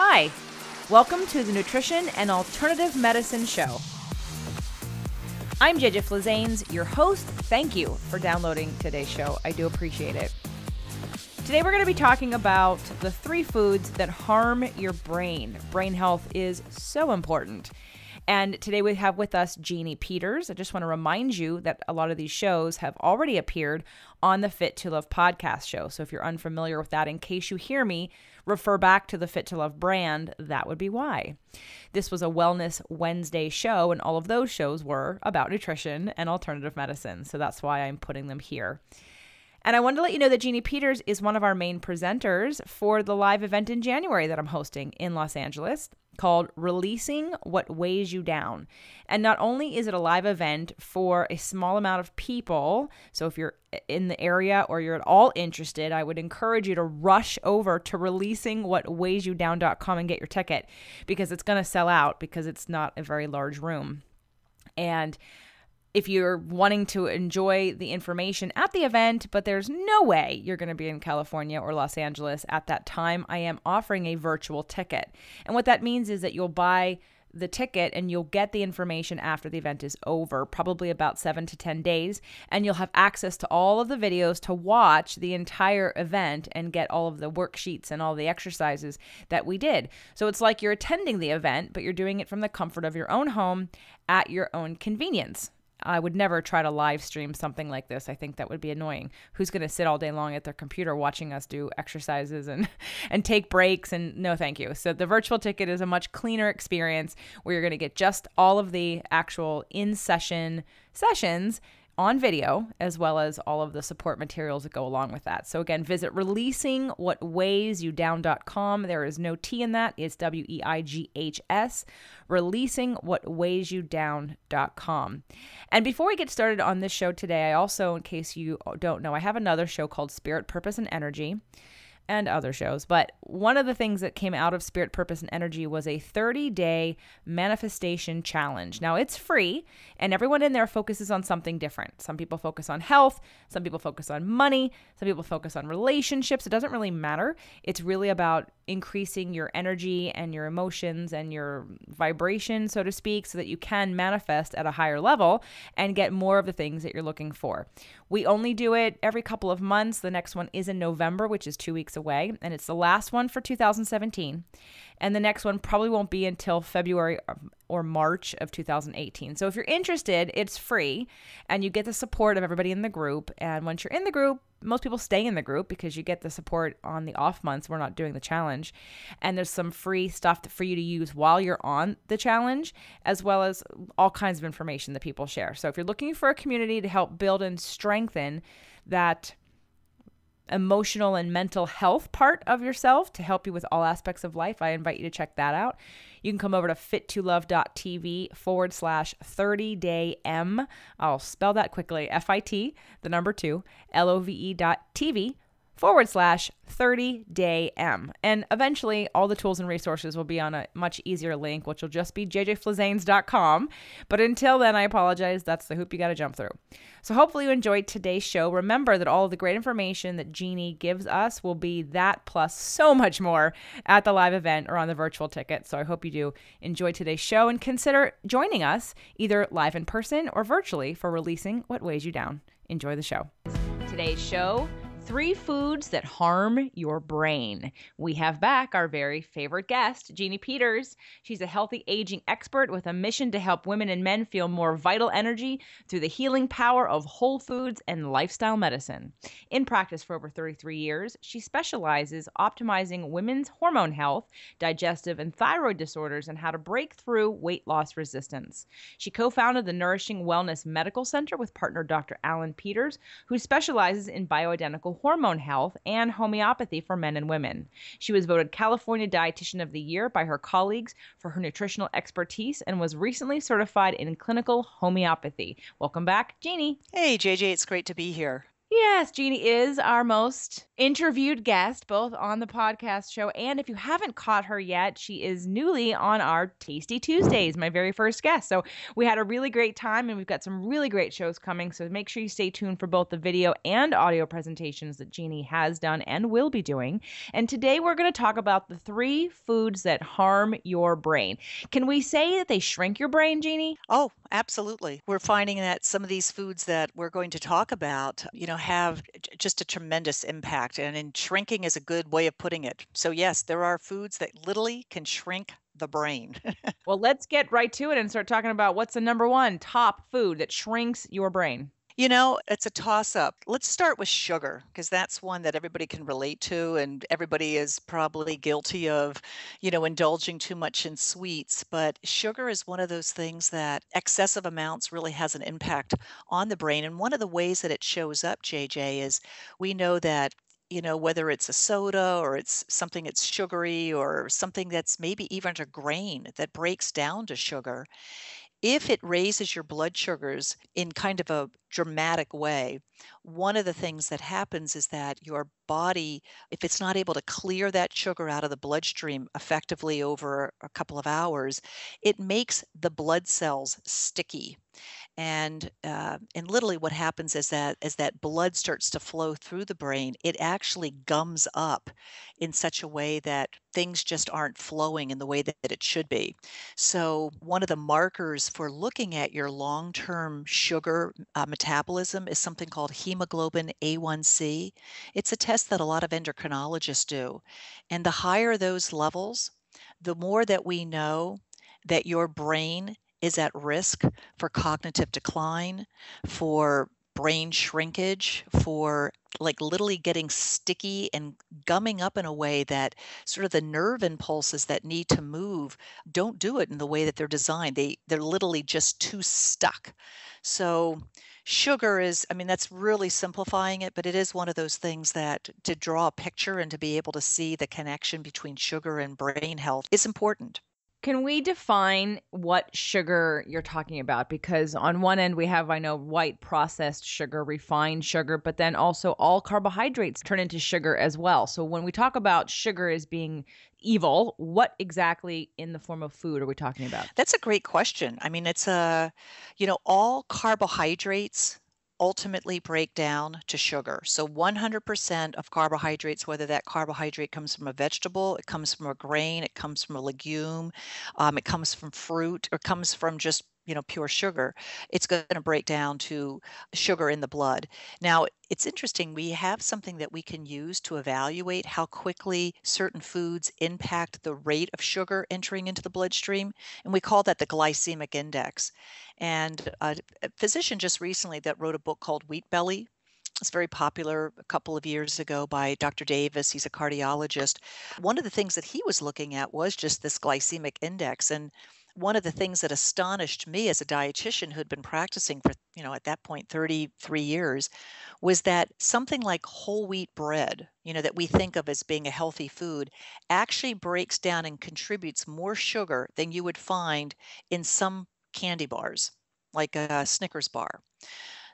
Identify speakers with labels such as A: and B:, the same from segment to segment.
A: Hi, welcome to the Nutrition and Alternative Medicine Show. I'm JJ Flizanes, your host. Thank you for downloading today's show. I do appreciate it. Today we're going to be talking about the 3 foods that harm your brain. Brain health is so important. And today we have with us Jeanne Peters. I just want to remind you that a lot of these shows have already appeared on the Fit to Love podcast show. So if you're unfamiliar with that, in case you hear me refer back to the Fit to Love brand, that would be why. This was a Wellness Wednesday show, and all of those shows were about nutrition and alternative medicine. So that's why I'm putting them here. And I wanted to let you know that Jeanne Peters is one of our main presenters for the live event in January that I'm hosting in Los Angeles called Releasing What Weighs You Down. And not only is it a live event for a small amount of people, so if you're in the area or you're at all interested, I would encourage you to rush over to releasingwhatweighsyoudown.com and get your ticket, because it's going to sell out because it's not a very large room. And if you're wanting to enjoy the information at the event, but there's no way you're going to be in California or Los Angeles at that time, I am offering a virtual ticket. And what that means is that you'll buy the ticket and you'll get the information after the event is over, probably about 7 to 10 days, and you'll have access to all of the videos to watch the entire event and get all of the worksheets and all the exercises that we did. So it's like you're attending the event, but you're doing it from the comfort of your own home at your own convenience. I would never try to live stream something like this. I think that would be annoying. Who's going to sit all day long at their computer watching us do exercises and take breaks? And no, thank you. So the virtual ticket is a much cleaner experience where you're going to get just all of the actual in-session sessions on video, as well as all of the support materials that go along with that. So again, visit releasingwhatweighsyoudown.com. There is no T in that. It's WEIGHS, releasingwhatweighsyoudown.com. And before we get started on this show today, I also, in case you don't know, I have another show called Spirit, Purpose, and Energy, and other shows. But one of the things that came out of Spirit, Purpose, and Energy was a 30-day manifestation challenge. Now, it's free, and everyone in there focuses on something different. Some people focus on health, some people focus on money, some people focus on relationships. It doesn't really matter. It's really about increasing your energy and your emotions and your vibration, so to speak, so that you can manifest at a higher level and get more of the things that you're looking for. We only do it every couple of months. The next one is in November, which is 2 weeks away, and it's the last one for 2017. And the next one probably won't be until February or March of 2018. So if you're interested, it's free, and you get the support of everybody in the group. And once you're in the group, most people stay in the group because you get the support on the off months. We're not doing the challenge. And there's some free stuff for you to use while you're on the challenge, as well as all kinds of information that people share. So if you're looking for a community to help build and strengthen that emotional and mental health part of yourself to help you with all aspects of life, I invite you to check that out. You can come over to fit2love.tv/30daym. I'll spell that quickly. FIT, the number 2, LOVE.TV/30daym. And eventually all the tools and resources will be on a much easier link, which will just be jjflizanes.com. But until then, I apologize. That's the hoop you got to jump through. So hopefully you enjoyed today's show. Remember that all of the great information that Jeanne gives us will be that plus so much more at the live event or on the virtual ticket. So I hope you do enjoy today's show and consider joining us either live in person or virtually for Releasing What Weighs You Down. Enjoy the show. Today's show: 3 foods that harm your brain. We have back our very favorite guest, Jeanne Peters. She's a healthy aging expert with a mission to help women and men feel more vital energy through the healing power of whole foods and lifestyle medicine. In practice for over 33 years, she specializes optimizing women's hormone health, digestive and thyroid disorders, and how to break through weight loss resistance. She co-founded the Nourishing Wellness Medical Center with partner Dr. Alan Peters, who specializes in bioidentical hormone health and homeopathy for men and women. She was voted California Dietitian of the Year by her colleagues for her nutritional expertise and was recently certified in clinical homeopathy. Welcome back, Jeanne.
B: Hey, JJ, it's great to be here.
A: Yes, Jeannie is our most interviewed guest, both on the podcast show. And if you haven't caught her yet, she is newly on our Tasty Tuesdays, my very first guest. So we had a really great time and we've got some really great shows coming. So make sure you stay tuned for both the video and audio presentations that Jeannie has done and will be doing. And today we're going to talk about the 3 foods that harm your brain. Can we say that they shrink your brain, Jeannie?
B: Oh, absolutely. We're finding that some of these foods that we're going to talk about, have just a tremendous impact. And shrinking is a good way of putting it. So, yes, there are foods that literally can shrink the brain.
A: Well, let's get right to it and start talking about what's the number 1 top food that shrinks your brain.
B: It's a toss up. Let's start with sugar because that's one that everybody can relate to, and everybody is probably guilty of, indulging too much in sweets. But sugar is one of those things that excessive amounts really has an impact on the brain. And one of the ways that it shows up, JJ, is we know that. Whether it's a soda or it's something that's sugary or something that's maybe even a grain that breaks down to sugar, if it raises your blood sugars in kind of a dramatic way, one of the things that happens is that your body, if it's not able to clear that sugar out of the bloodstream effectively over a couple of hours, it makes the blood cells sticky. And literally what happens is that as that blood starts to flow through the brain, it actually gums up in such a way that things just aren't flowing in the way that it should be. So one of the markers for looking at your long-term sugar metabolism is something called hemoglobin A1C. It's a test that a lot of endocrinologists do. And the higher those levels, the more that we know that your brain is at risk for cognitive decline, for brain shrinkage, for like literally getting sticky and gumming up in a way that sort of the nerve impulses that need to move don't do it in the way that they're designed. They're literally just too stuck. So sugar is, I mean, that's really simplifying it, but it is one of those things that to draw a picture and to be able to see the connection between sugar and brain health is important.
A: Can we define what sugar you're talking about? Because on one end, we have, I know, white processed sugar, refined sugar, but then also all carbohydrates turn into sugar as well. So when we talk about sugar as being evil, what exactly in the form of food are we talking about?
B: That's a great question. I mean, all carbohydrates ultimately break down to sugar. So 100% of carbohydrates, whether that carbohydrate comes from a vegetable, it comes from a grain, it comes from a legume, it comes from fruit, or comes from just pure sugar, it's going to break down to sugar in the blood. Now, it's interesting, we have something that we can use to evaluate how quickly certain foods impact the rate of sugar entering into the bloodstream, and we call that the glycemic index. And a physician just recently that wrote a book called Wheat Belly. It's very popular a couple of years ago by Dr. Davis. He's a cardiologist. One of the things that he was looking at was just this glycemic index. And one of the things that astonished me as a dietitian who had been practicing for, at that point, 33 years, was that something like whole wheat bread, that we think of as being a healthy food, actually breaks down and contributes more sugar than you would find in some candy bars, like a Snickers bar.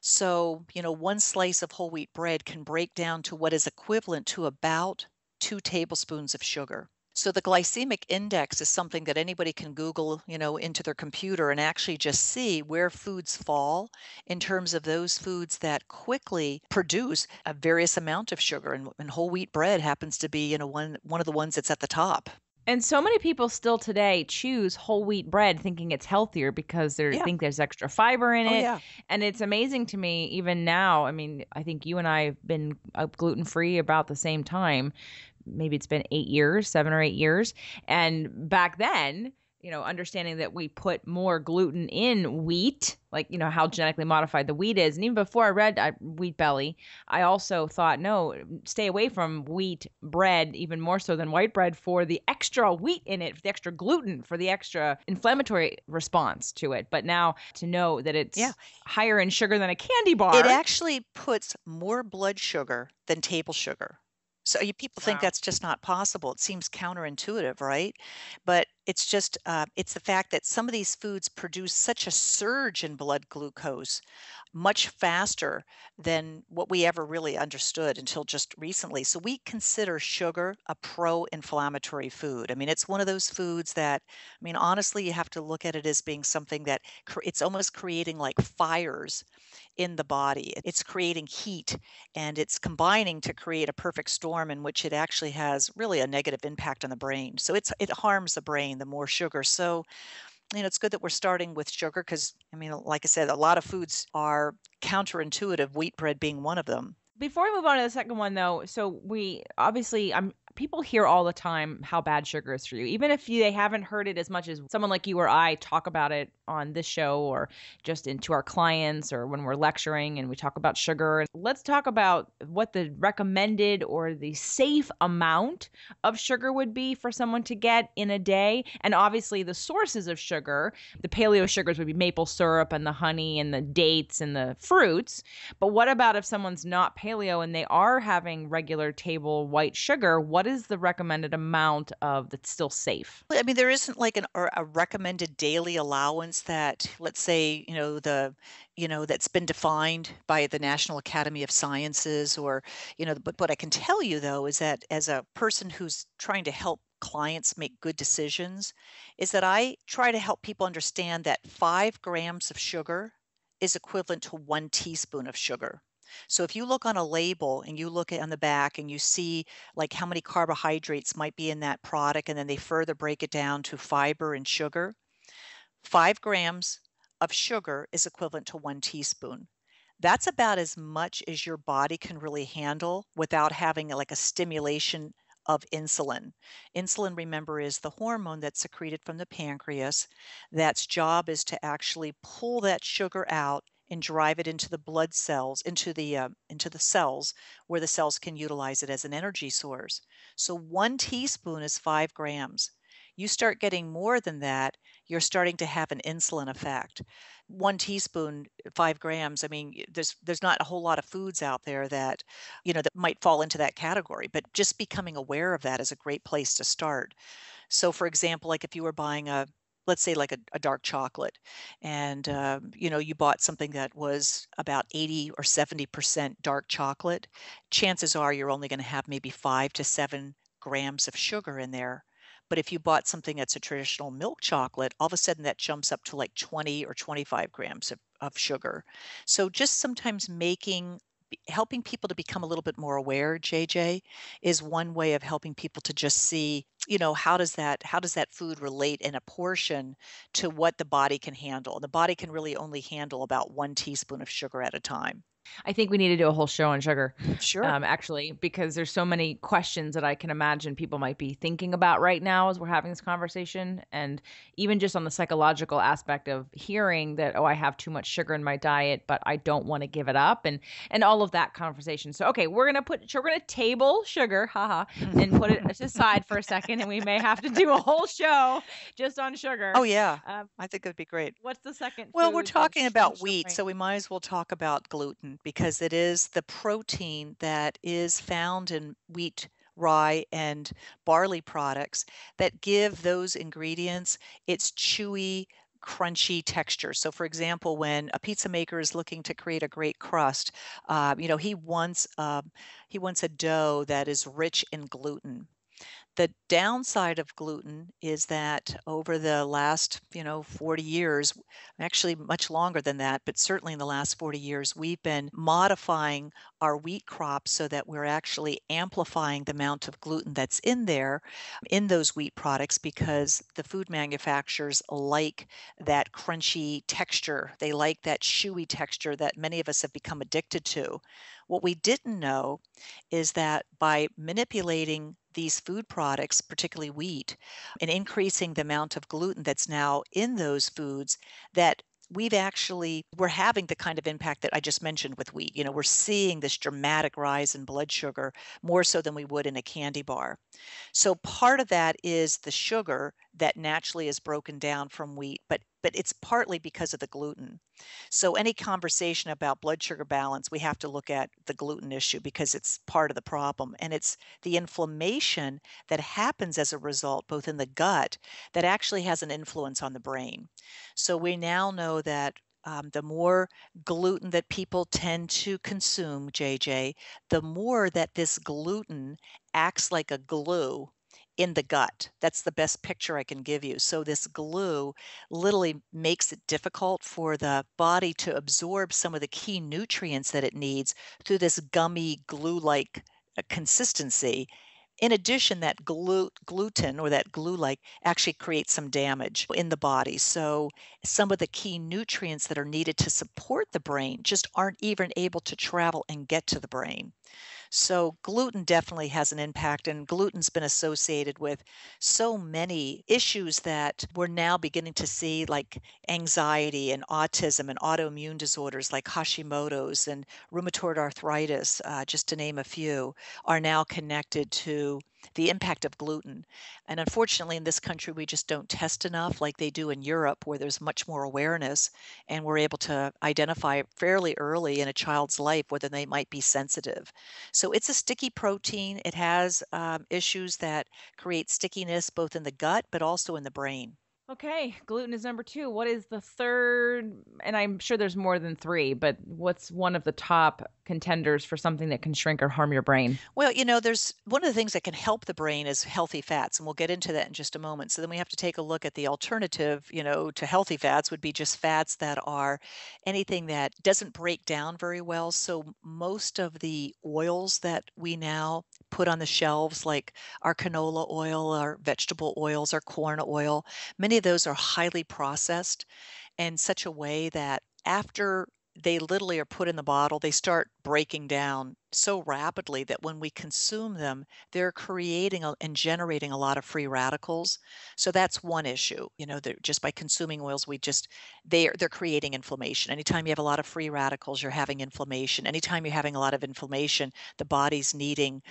B: So, one slice of whole wheat bread can break down to what is equivalent to about 2 tablespoons of sugar. So the glycemic index is something that anybody can Google, into their computer and actually just see where foods fall in terms of those foods that quickly produce a various amount of sugar. And whole wheat bread happens to be, one of the ones that's at the top.
A: And so many people still today choose whole wheat bread thinking it's healthier because they
B: Yeah.
A: think there's extra fiber in
B: Oh,
A: it.
B: yeah.
A: And it's amazing to me even now. I mean, I think you and I have been gluten-free about the same time. Maybe it's been 8 years, 7 or 8 years. And back then, understanding that we put more gluten in wheat, like, how genetically modified the wheat is. And even before I read Wheat Belly, I also thought, no, stay away from wheat bread, even more so than white bread, for the extra wheat in it, for the extra gluten, for the extra inflammatory response to it. But now to know that it's higher in sugar than a candy bar.
B: It actually puts more blood sugar than table sugar. So people think
A: Wow.
B: that's just not possible. It seems counterintuitive, right? But It's just, it's the fact that some of these foods produce such a surge in blood glucose much faster than what we ever really understood until just recently. So we consider sugar a pro-inflammatory food. I mean, it's one of those foods that, I mean, honestly, you have to look at it as being something that it's almost creating like fires in the body. It's creating heat and it's combining to create a perfect storm in which it actually has really a negative impact on the brain. So it harms the brain, the more sugar. So, it's good that we're starting with sugar because, I mean, like I said, a lot of foods are counterintuitive, wheat bread being one of them.
A: Before we move on to the second one, though, so we obviously, people hear all the time how bad sugar is for you, even if they haven't heard it as much as someone like you or I talk about it on this show or just into our clients or when we're lecturing and we talk about sugar. Let's talk about what the recommended or the safe amount of sugar would be for someone to get in a day. And obviously, the sources of sugar, the paleo sugars would be maple syrup and the honey and the dates and the fruits. But what about if someone's not paleo and they are having regular table white sugar? What is the recommended amount of that's still safe?
B: I mean, there isn't like a recommended daily allowance that, let's say, that's been defined by the National Academy of Sciences or, but what I can tell you though is that as a person who's trying to help clients make good decisions, is that I try to help people understand that 5 grams of sugar is equivalent to 1 teaspoon of sugar. So if you look on a label and you look at on the back and you see like how many carbohydrates might be in that product, and then they further break it down to fiber and sugar, 5 grams of sugar is equivalent to 1 teaspoon. That's about as much as your body can really handle without having like a stimulation of insulin. Insulin, remember, is the hormone that's secreted from the pancreas. That's job is to actually pull that sugar out and drive it into the blood cells, into the cells where the cells can utilize it as an energy source. So 1 teaspoon is 5 grams. You start getting more than that, you're starting to have an insulin effect. 1 teaspoon, 5 grams. I mean, there's not a whole lot of foods out there that, that might fall into that category, but just becoming aware of that is a great place to start. So, for example, like if you were buying let's say like a dark chocolate, and you bought something that was about 80 or 70% dark chocolate, chances are you're only going to have maybe 5 to 7 grams of sugar in there. But if you bought something that's a traditional milk chocolate, all of a sudden that jumps up to like 20 or 25 grams of sugar. So just sometimes helping people to become a little bit more aware, JJ, is one way of helping people to just see, how does that food relate in a portion to what the body can handle. The body can really only handle about 1 teaspoon of sugar at a time.
A: I think we need to do a whole show on sugar,
B: Sure.
A: actually, because there's so many questions that I can imagine people might be thinking about right now as we're having this conversation. And even just on the psychological aspect of hearing that, oh, I have too much sugar in my diet, but I don't want to give it up, and all of that conversation. So, okay, we're gonna table sugar, haha, and put it aside for a second, and we may have to do a whole show just on sugar.
B: Oh, yeah.
A: Um,
B: I think it'd be great.
A: what's the second
B: Well, we're
A: food that's
B: talking about
A: sugar
B: wheat,
A: free?
B: so we might as well talk about gluten because it is the protein that is found in wheat, rye, and barley products that give those ingredients its chewy, crunchy texture. So, for example, when a pizza maker is looking to create a great crust, he wants a dough that is rich in gluten. The downside of gluten is that over the last, 40 years, actually much longer than that, but certainly in the last 40 years, we've been modifying our wheat crops so that we're actually amplifying the amount of gluten that's in there in those wheat products because the food manufacturers like that crunchy texture. They like that chewy texture that many of us have become addicted to. What we didn't know is that by manipulating these food products, particularly wheat, and increasing the amount of gluten that's now in those foods, that we're having the kind of impact that I just mentioned with wheat. We're seeing this dramatic rise in blood sugar more so than we would in a candy bar. So part of that is the sugar that naturally is broken down from wheat, but it's partly because of the gluten. So any conversation about blood sugar balance, we have to look at the gluten issue because it's part of the problem. And it's the inflammation that happens as a result, both in the gut, that actually has an influence on the brain. So we now know that the more gluten that people tend to consume, JJ, the more that this gluten acts like a glue in the gut. That's the best picture I can give you. So this glue literally makes it difficult for the body to absorb some of the key nutrients that it needs through this gummy glue-like consistency. In addition, that gluten or that glue-like actually creates some damage in the body. So some of the key nutrients that are needed to support the brain just aren't even able to travel and get to the brain. So gluten definitely has an impact, and gluten's been associated with so many issues that we're now beginning to see, like anxiety and autism and autoimmune disorders like Hashimoto's and rheumatoid arthritis, just to name a few, are now connected to the impact of gluten. And unfortunately, in this country, we just don't test enough like they do in Europe, where there's much more awareness and we're able to identify fairly early in a child's life whether they might be sensitive. So it's a sticky protein. It has issues that create stickiness both in the gut but also in the brain.
A: Okay, gluten is number 2. What is the third? And I'm sure there's more than 3, but what's one of the top contenders for something that can shrink or harm your brain?
B: Well, there's one of the things that can help the brain is healthy fats, and we'll get into that in just a moment. So then we have to take a look at the alternative, to healthy fats would be just fats that are anything that doesn't break down very well. So most of the oils that we now put on the shelves, like our canola oil, our vegetable oils, our corn oil, many of those are highly processed in such a way that after they literally are put in the bottle, they start breaking down so rapidly that when we consume them, they're creating and generating a lot of free radicals. So that's one issue. That just by consuming oils, they're creating inflammation. Anytime you have a lot of free radicals, you're having inflammation. Anytime you're having a lot of inflammation, the body's needing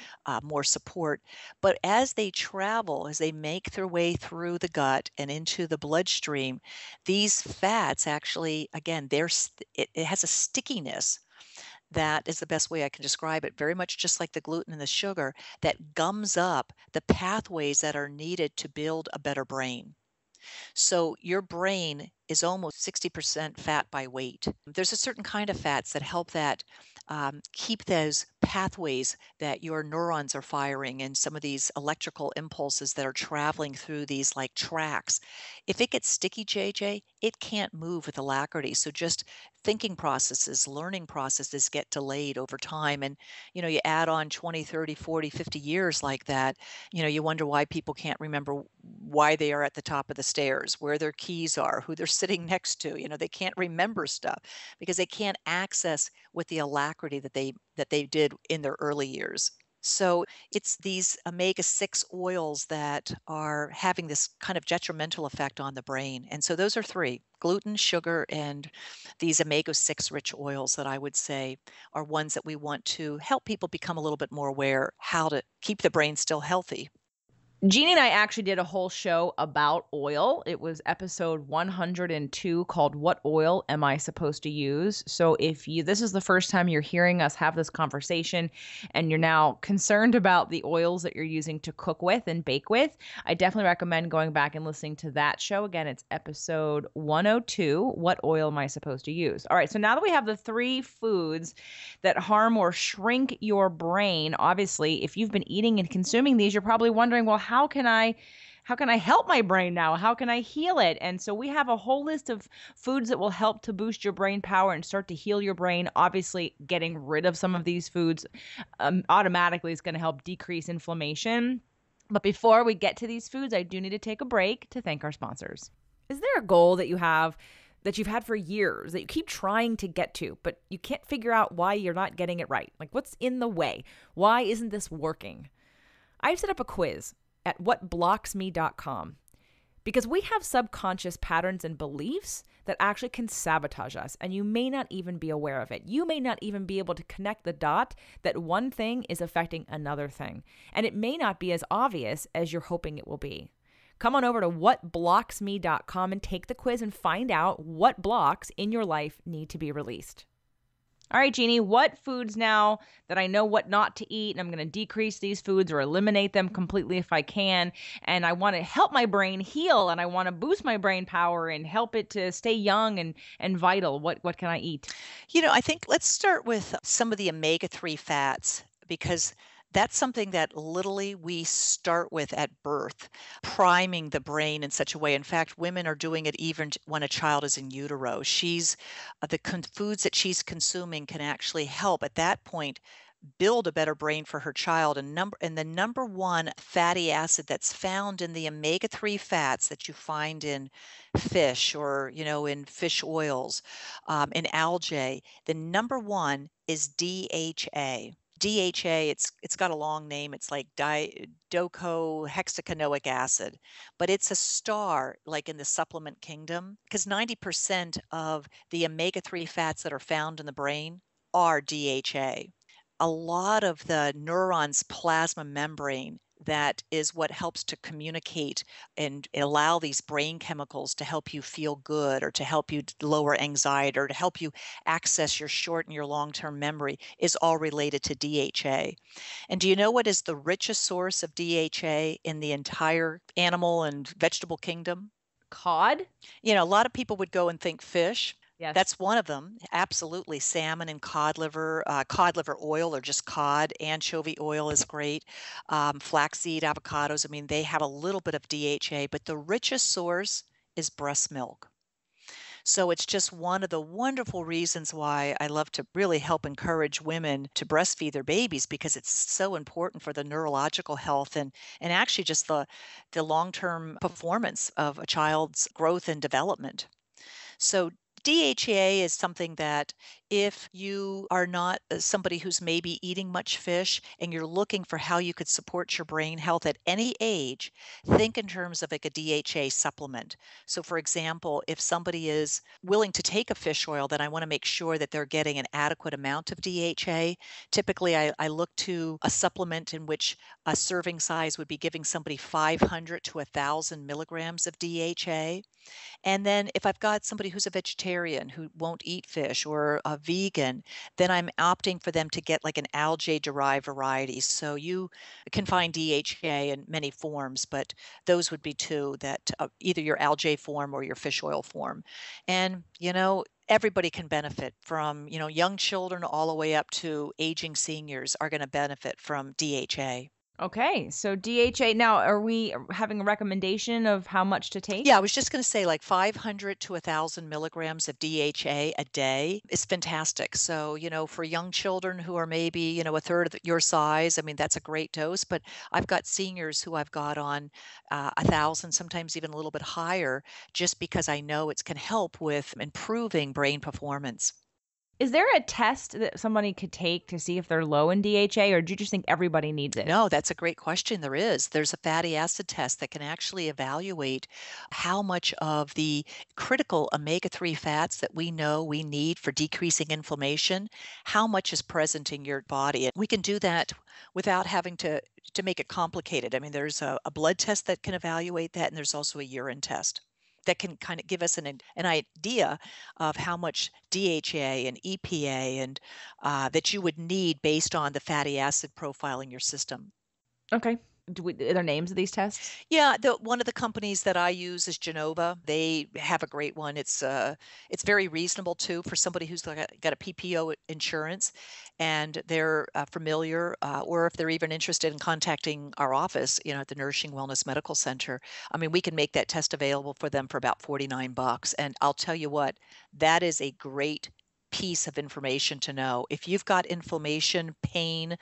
B: more support. But as they travel, as they make their way through the gut and into the bloodstream, these fats actually, again, it has a stickiness that is the best way I can describe it, very much just like the gluten and the sugar, that gums up the pathways that are needed to build a better brain. So your brain is almost 60% fat by weight. There's a certain kind of fats that help that keep those pathways that your neurons are firing and some of these electrical impulses that are traveling through these like tracks. If it gets sticky, JJ, it can't move with alacrity. So just thinking processes, learning processes get delayed over time. And, you add on 20, 30, 40, 50 years like that, you wonder why people can't remember why they are at the top of the stairs, where their keys are, who they're sitting next to. They can't remember stuff because they can't access with the alacrity that they did in their early years. So it's these omega-6 oils that are having this kind of detrimental effect on the brain. And so those are 3: gluten, sugar, and these omega-6 rich oils that I would say are ones that we want to help people become a little bit more aware how to keep the brain still healthy.
A: Jeanne and I actually did a whole show about oil. It was episode 102 called What Oil Am I Supposed to Use? So if this is the first time you're hearing us have this conversation and you're now concerned about the oils that you're using to cook with and bake with, I definitely recommend going back and listening to that show. Again, it's episode 102, What Oil Am I Supposed to Use? All right, so now that we have the 3 foods that harm or shrink your brain, obviously, if you've been eating and consuming these, you're probably wondering, well, how can I help my brain now? How can I heal it? And so we have a whole list of foods that will help to boost your brain power and start to heal your brain. Obviously, getting rid of some of these foods automatically is going to help decrease inflammation. But before we get to these foods, I do need to take a break to thank our sponsors. Is there a goal that you have that you've had for years that you keep trying to get to, but you can't figure out why you're not getting it right? Like, what's in the way? Why isn't this working? I've set up a quiz at whatblocksme.com because we have subconscious patterns and beliefs that actually can sabotage us, and you may not even be aware of it. You may not even be able to connect the dot that one thing is affecting another thing, and it may not be as obvious as you're hoping it will be. Come on over to whatblocksme.com and take the quiz and find out what blocks in your life need to be released. All right, Jeannie, what foods now that I know what not to eat, and I'm going to decrease these foods or eliminate them completely if I can, and I want to help my brain heal, and I want to boost my brain power and help it to stay young and vital. What can I eat?
B: I think let's start with some of the omega-3 fats because that's something that literally we start with at birth, priming the brain in such a way. In fact, women are doing it even when a child is in utero. Foods that she's consuming can actually help at that point build a better brain for her child. And the number one fatty acid that's found in the omega-3 fats that you find in fish or in fish oils, in algae, the number one is DHA. DHA, it's got a long name. It's like docohexaenoic acid, but it's a star like in the supplement kingdom because 90% of the omega-3 fats that are found in the brain are DHA. A lot of the neuron's plasma membrane that is what helps to communicate and allow these brain chemicals to help you feel good or to help you lower anxiety or to help you access your short and your long-term memory is all related to DHA. And do you know what is the richest source of DHA in the entire animal and vegetable kingdom?
A: Cod?
B: A lot of people would go and think fish.
A: Yes.
B: That's one of them. Absolutely. Salmon and cod liver oil or just cod. Anchovy oil is great. Flaxseed, avocados. I mean, they have a little bit of DHA, but the richest source is breast milk. So it's just one of the wonderful reasons why I love to really help encourage women to breastfeed their babies because it's so important for the neurological health and actually just the long-term performance of a child's growth and development. So DHEA is something that if you are not somebody who's maybe eating much fish and you're looking for how you could support your brain health at any age, think in terms of like a DHA supplement. So for example, if somebody is willing to take a fish oil, then I want to make sure that they're getting an adequate amount of DHA. Typically, I look to a supplement in which a serving size would be giving somebody 500 to 1,000 milligrams of DHA. And then if I've got somebody who's a vegetarian who won't eat fish or a vegan, then I'm opting for them to get like an algae-derived variety. So you can find DHA in many forms, but those would be two that either your algae form or your fish oil form. And, everybody can benefit from, young children all the way up to aging seniors are going to benefit from DHA.
A: Okay, so DHA. Now, are we having a recommendation of how much to take?
B: Yeah, I was just going to say like 500 to 1,000 milligrams of DHA a day is fantastic. So, for young children who are maybe, a third of your size, I mean, that's a great dose. But I've got seniors who I've got on 1,000, sometimes even a little bit higher, just because I know it can help with improving brain performance.
A: Is there a test that somebody could take to see if they're low in DHA, or do you just think everybody needs it?
B: No, that's a great question. There is. There's a fatty acid test that can actually evaluate how much of the critical omega-3 fats that we know we need for decreasing inflammation, how much is present in your body. And we can do that without having to make it complicated. I mean, there's a blood test that can evaluate that, and there's also a urine test that can kind of give us an idea of how much DHA and EPA and that you would need based on the fatty acid profile in your system.
A: Okay. Are there names of these tests?
B: Yeah, one of the companies that I use is Genova. They have a great one. It's very reasonable too for somebody who's got a PPO insurance, and they're familiar, or if they're even interested in contacting our office, at the Nourishing Wellness Medical Center. I mean, we can make that test available for them for about $49, and I'll tell you what, that is a great piece of information to know. If you've got inflammation, pain,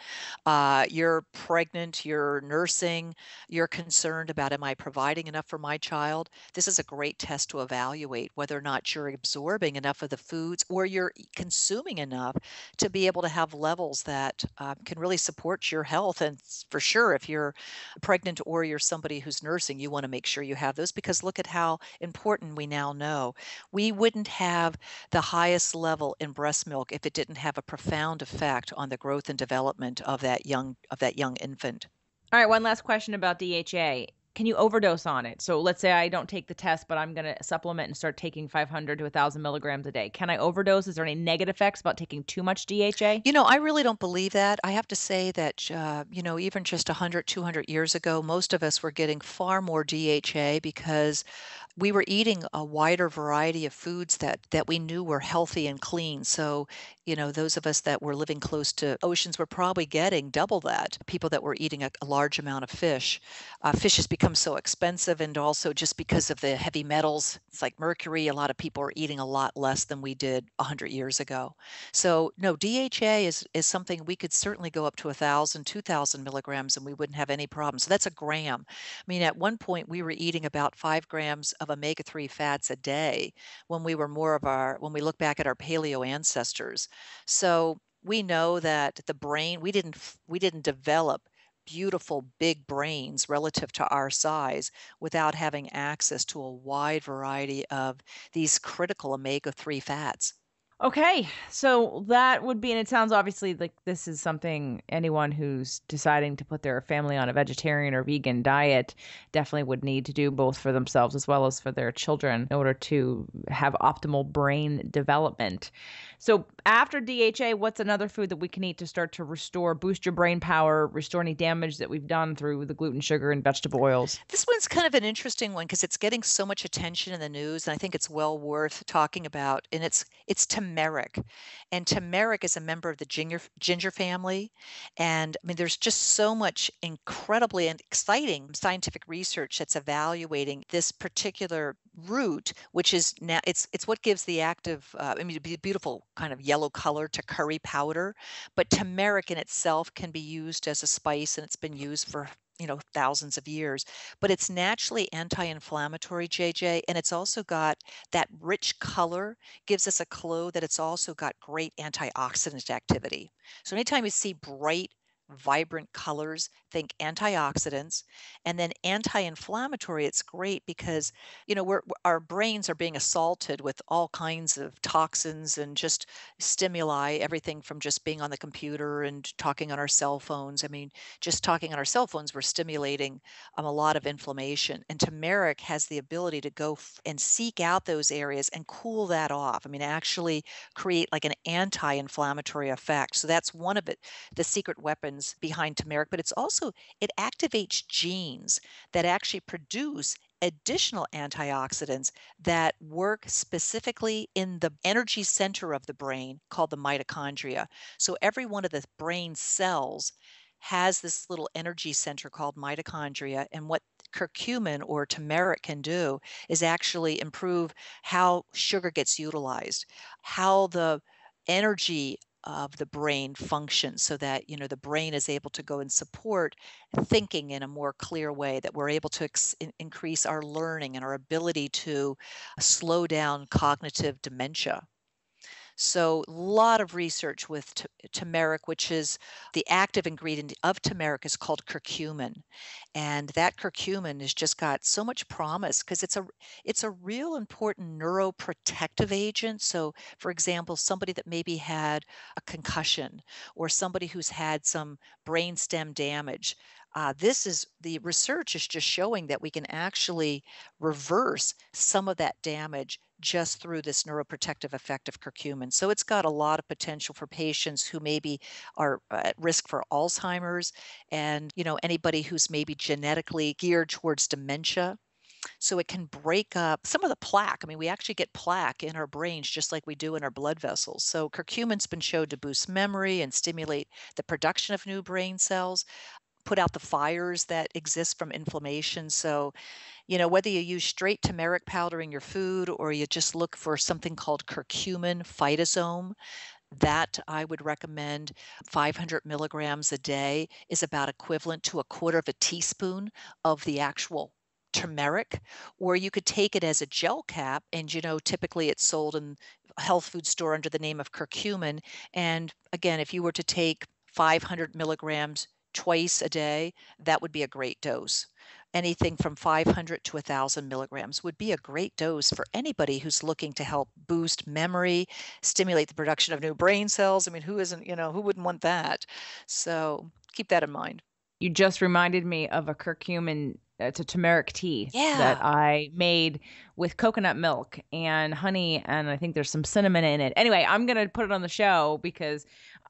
B: you're pregnant, you're nursing, you're concerned about, am I providing enough for my child? This is a great test to evaluate whether or not you're absorbing enough of the foods or you're consuming enough to be able to have levels that can really support your health. And for sure, if you're pregnant or you're somebody who's nursing, you want to make sure you have those, because look at how important we now know. We wouldn't have the highest level in breast milk if it didn't have a profound effect on the growth and development of that young infant.
A: All right, one last question about DHA. can you overdose on it? So let's say I don't take the test, but I'm going to supplement and start taking 500 to 1,000 milligrams a day. Can I overdose? Is there any negative effects about taking too much DHA?
B: I really don't believe that. I have to say that, even just 100, 200 years ago, most of us were getting far more DHA because we were eating a wider variety of foods that we knew were healthy and clean. So, those of us that were living close to oceans were probably getting double that. People that were eating a large amount of fish. Fish has become so expensive, and also just because of the heavy metals, it's like mercury, a lot of people are eating a lot less than we did 100 years ago. So, no, DHA is something we could certainly go up to 1,000, 2,000 milligrams, and we wouldn't have any problem. So that's a gram. I mean, at one point we were eating about 5 grams of omega-3 fats a day when we look back at our paleo ancestors. So we know that the brain, we didn't develop beautiful big brains relative to our size without having access to a wide variety of these critical omega-3 fats.
A: Okay, so that would be, and it sounds obviously like this is something anyone who's deciding to put their family on a vegetarian or vegan diet definitely would need to do, both for themselves as well as for their children, in order to have optimal brain development. So after DHA, what's another food that we can eat to start to restore, boost your brain power, restore any damage that we've done through the gluten, sugar, and vegetable oils?
B: This one's kind of an interesting one because it's getting so much attention in the news, and I think it's well worth talking about. And it's turmeric, and turmeric is a member of the ginger family. And I mean, there's just so much incredibly and exciting scientific research that's evaluating this particular root, which is now it's what gives the active, the beautiful kind of yellow color to curry powder. But turmeric in itself can be used as a spice, and it's been used for thousands of years, but it's naturally anti-inflammatory, JJ, and it's also got that rich color, gives us a clue that it's also got great antioxidant activity. So anytime you see bright, vibrant colors, think antioxidants, and then anti-inflammatory. It's great because our brains are being assaulted with all kinds of toxins and just stimuli, everything from just being on the computer and talking on our cell phones. I mean, just talking on our cell phones, we're stimulating a lot of inflammation. And turmeric has the ability to go and seek out those areas and cool that off. I mean, actually create like an anti-inflammatory effect. So that's one of the secret weapons behind turmeric, but it activates genes that actually produce additional antioxidants that work specifically in the energy center of the brain called the mitochondria. So every one of the brain cells has this little energy center called mitochondria. And what curcumin or turmeric can do is actually improve how sugar gets utilized, how the energy of the brain functions, so that the brain is able to go and support thinking in a more clear way, that we're able to increase our learning and our ability to slow down cognitive dementia. So, a lot of research with turmeric, which is the active ingredient of turmeric, is called curcumin, and that curcumin has just got so much promise because it's a real important neuroprotective agent. So, for example, somebody that maybe had a concussion, or somebody who's had some brainstem damage. This is the research is just showing that we can actually reverse some of that damage just through this neuroprotective effect of curcumin. So it's got a lot of potential for patients who maybe are at risk for Alzheimer's, and anybody who's maybe genetically geared towards dementia. So it can break up some of the plaque. I mean, we actually get plaque in our brains just like we do in our blood vessels. So curcumin's been shown to boost memory and stimulate the production of new brain cells, put out the fires that exist from inflammation. So, whether you use straight turmeric powder in your food, or you just look for something called curcumin phytosome, that I would recommend 500 milligrams a day is about equivalent to a quarter of a teaspoon of the actual turmeric. Or you could take it as a gel cap, and typically it's sold in a health food store under the name of curcumin. And again, if you were to take 500 milligrams twice a day, that would be a great dose. Anything from 500 to 1,000 milligrams would be a great dose for anybody who's looking to help boost memory, stimulate the production of new brain cells. I mean, who wouldn't want that? So keep that in mind.
A: You just reminded me of a curcumin It's a turmeric tea that
B: Yeah.
A: I made with coconut milk and honey, and I think there's some cinnamon in it. Anyway, I'm gonna put it on the show because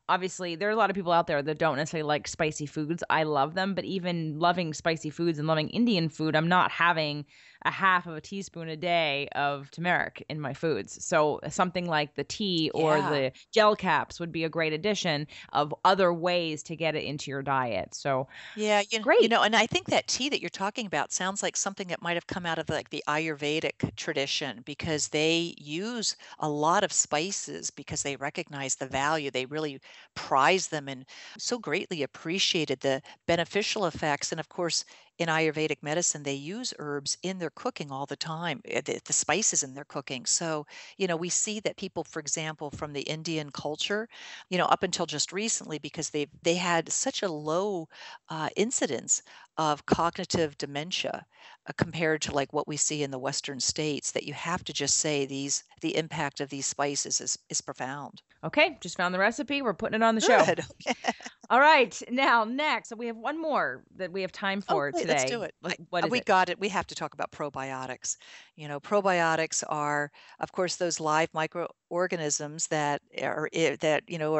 A: obviously there are a lot of people out there that don't necessarily like spicy foods. I love them, but even loving spicy foods and loving Indian food, I'm not having a half of a teaspoon a day of turmeric in my foods. So something like the tea or
B: Yeah.
A: the gel caps would be a great addition of other ways to get it into your diet. So
B: Yeah,
A: great.
B: and I think that tea that you're talking about sounds like something that might have come out of like the Ayurvedic tradition because they use a lot of spices because they recognize the value. They really prize them and so greatly appreciated the beneficial effects. And of course, in Ayurvedic medicine, they use herbs in their cooking all the time, the spices in their cooking. So, we see that people, for example, from the Indian culture, up until just recently, because they had such a low incidence of cognitive dementia compared to like what we see in the Western states, that you have to just say the impact of these spices is profound.
A: Okay, just found the recipe. We're putting it on the show.
B: Good.
A: All right. Now, next, so we have one more that we have time
B: Oh,
A: for
B: great. Let's
A: today.
B: do it.
A: What is
B: We
A: it?
B: got it. We have to talk about probiotics. Probiotics are, of course, those live microorganisms that are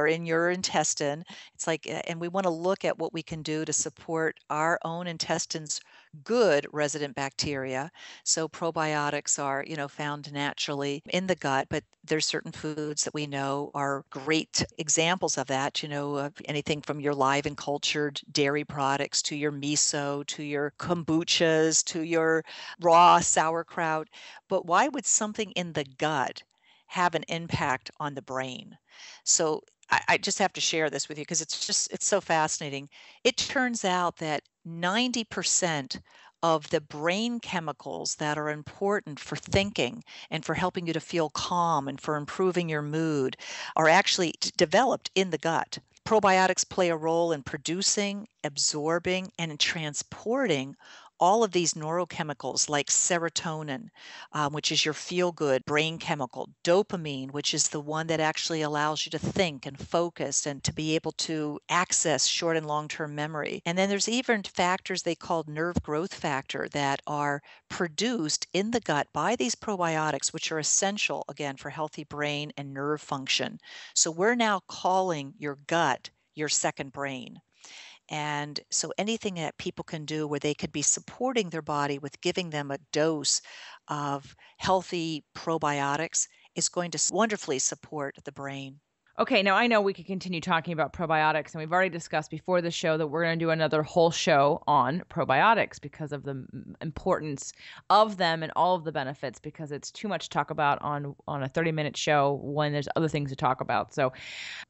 B: in your intestine. It's like, and we want to look at what we can do to support our own intestines' good resident bacteria. So probiotics are, found naturally in the gut, but there's certain foods that we know are great examples of that, of anything from your live and cultured dairy products to your miso, to your kombuchas, to your raw sauerkraut. But why would something in the gut have an impact on the brain? So I just have to share this with you because it's so fascinating. It turns out that 90% of the brain chemicals that are important for thinking and for helping you to feel calm and for improving your mood are actually developed in the gut. Probiotics play a role in producing, absorbing, and in transporting all of these neurochemicals like serotonin, which is your feel good brain chemical, dopamine, which is the one that actually allows you to think and focus and to be able to access short and long term memory. And then there's even factors they call nerve growth factor that are produced in the gut by these probiotics, which are essential again for healthy brain and nerve function. So we're now calling your gut your second brain. And so anything that people can do where they could be supporting their body with giving them a dose of healthy probiotics is going to wonderfully support the brain.
A: Okay, now I know we could continue talking about probiotics, and we've already discussed before the show that we're going to do another whole show on probiotics because of the importance of them and all of the benefits. Because it's too much to talk about on a 30-minute show when there's other things to talk about. So,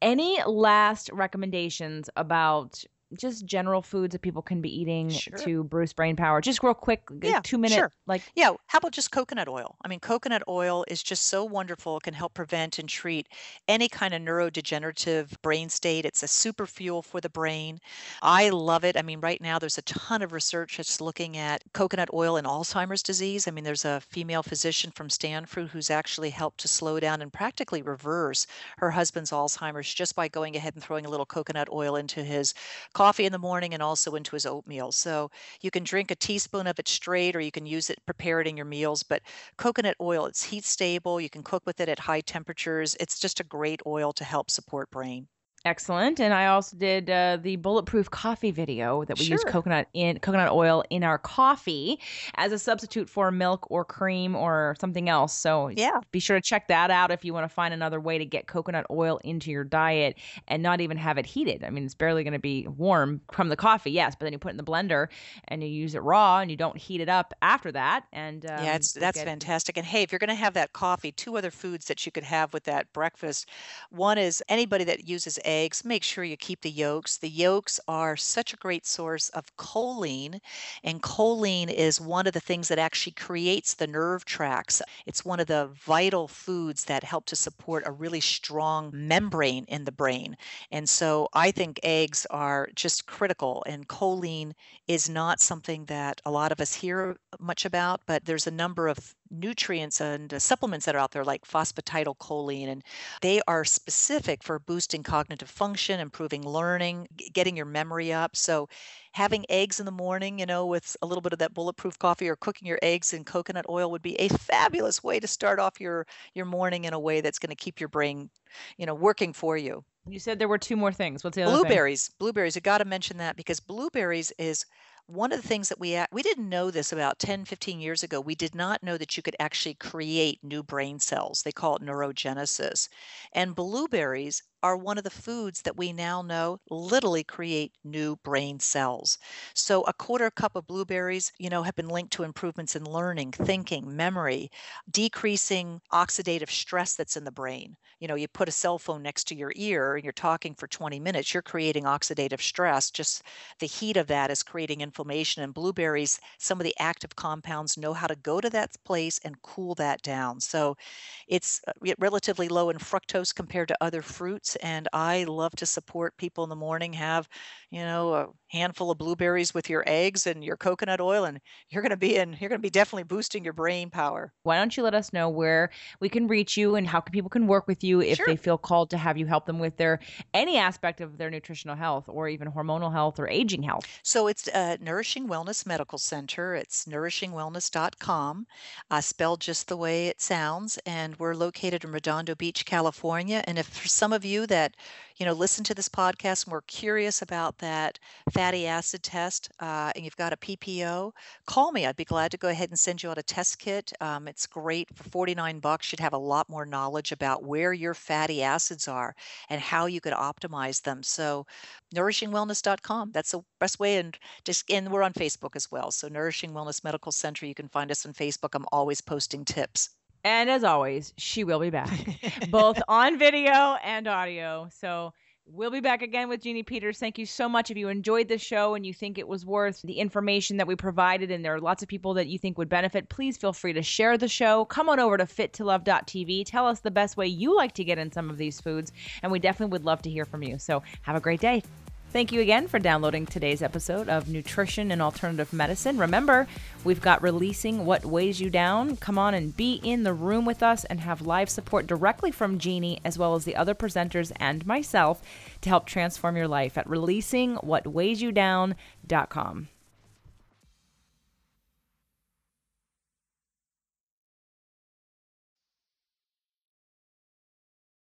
A: any last recommendations about just general foods that people can be eating
B: Sure.
A: to boost brain power? Just real quick,
B: Yeah,
A: 2 minute,
B: sure.
A: like.
B: Yeah, how about just coconut oil? I mean, coconut oil is just so wonderful. It can help prevent and treat any kind of neurodegenerative brain state. It's a super fuel for the brain. I love it. I mean, right now there's a ton of research that's looking at coconut oil and Alzheimer's disease. I mean, there's a female physician from Stanford who's actually helped to slow down and practically reverse her husband's Alzheimer's just by going ahead and throwing a little coconut oil into his coffee in the morning and also into his oatmeal. So you can drink a teaspoon of it straight, or you can use it, prepare it in your meals. But coconut oil, it's heat stable. You can cook with it at high temperatures. It's just a great oil to help support brain.
A: Excellent. And I also did the bulletproof coffee video that we use
B: Sure.
A: coconut oil in our coffee as a substitute for milk or cream or something else. So
B: Yeah.
A: be sure to check that out if you want to find another way to get coconut oil into your diet and not even have it heated. I mean, it's barely going to be warm from the coffee, yes, but then you put it in the blender and you use it raw and you don't heat it up after that, and
B: Yeah, it's
A: you'll
B: that's
A: get.
B: fantastic. And hey, if you're going to have that coffee, two other foods that you could have with that breakfast. One is anybody that uses eggs, make sure you keep the yolks. The yolks are such a great source of choline, and choline is one of the things that actually creates the nerve tracts. It's one of the vital foods that help to support a really strong membrane in the brain. And so I think eggs are just critical, and choline is not something that a lot of us hear much about, but there's a number of nutrients and supplements that are out there like phosphatidylcholine, and they are specific for boosting cognitive function, improving learning, getting your memory up. So having eggs in the morning, with a little bit of that bulletproof coffee, or cooking your eggs in coconut oil would be a fabulous way to start off your morning in a way that's going to keep your brain, working for you.
A: You said there were two more things. What's the other thing?
B: Blueberries. I got to mention that because blueberries is one of the things that we didn't know this about 10, 15 years ago. We did not know that you could actually create new brain cells. They call it neurogenesis. And blueberries are one of the foods that we now know literally create new brain cells. So a quarter cup of blueberries, have been linked to improvements in learning, thinking, memory, decreasing oxidative stress that's in the brain. You put a cell phone next to your ear and you're talking for 20 minutes, you're creating oxidative stress. Just the heat of that is creating inflammation. And blueberries, some of the active compounds know how to go to that place and cool that down. So it's relatively low in fructose compared to other fruits. And I love to support people in the morning. Have, a handful of blueberries with your eggs and your coconut oil, and you're going to be definitely boosting your brain power.
A: Why don't you let us know where we can reach you and how people can work with you if they feel called to have you help them with any aspect of their nutritional health, or even hormonal health or aging health?
B: So it's Nourishing Wellness Medical Center. It's nourishingwellness.com, spelled just the way it sounds. And we're located in Redondo Beach, California. And if for some of you that, listen to this podcast and we're curious about that fatty acid test, and you've got a PPO, call me. I'd be glad to go ahead and send you out a test kit. It's great for $49. You'd have a lot more knowledge about where your fatty acids are and how you could optimize them. So nourishingwellness.com, that's the best way. And we're on Facebook as well. So Nourishing Wellness Medical Center, you can find us on Facebook. I'm always posting tips.
A: And as always, she will be back, both on video and audio. So we'll be back again with Jeanne Peters. Thank you so much. If you enjoyed the show and you think it was worth the information that we provided, and there are lots of people that you think would benefit, please feel free to share the show. Come on over to fittolove.tv. Tell us the best way you like to get in some of these foods, and we definitely would love to hear from you. So have a great day. Thank you again for downloading today's episode of Nutrition and Alternative Medicine. Remember, we've got Releasing What Weighs You Down. Come on and be in the room with us and have live support directly from Jeanne, as well as the other presenters and myself, to help transform your life at releasingwhatweighsyoudown.com.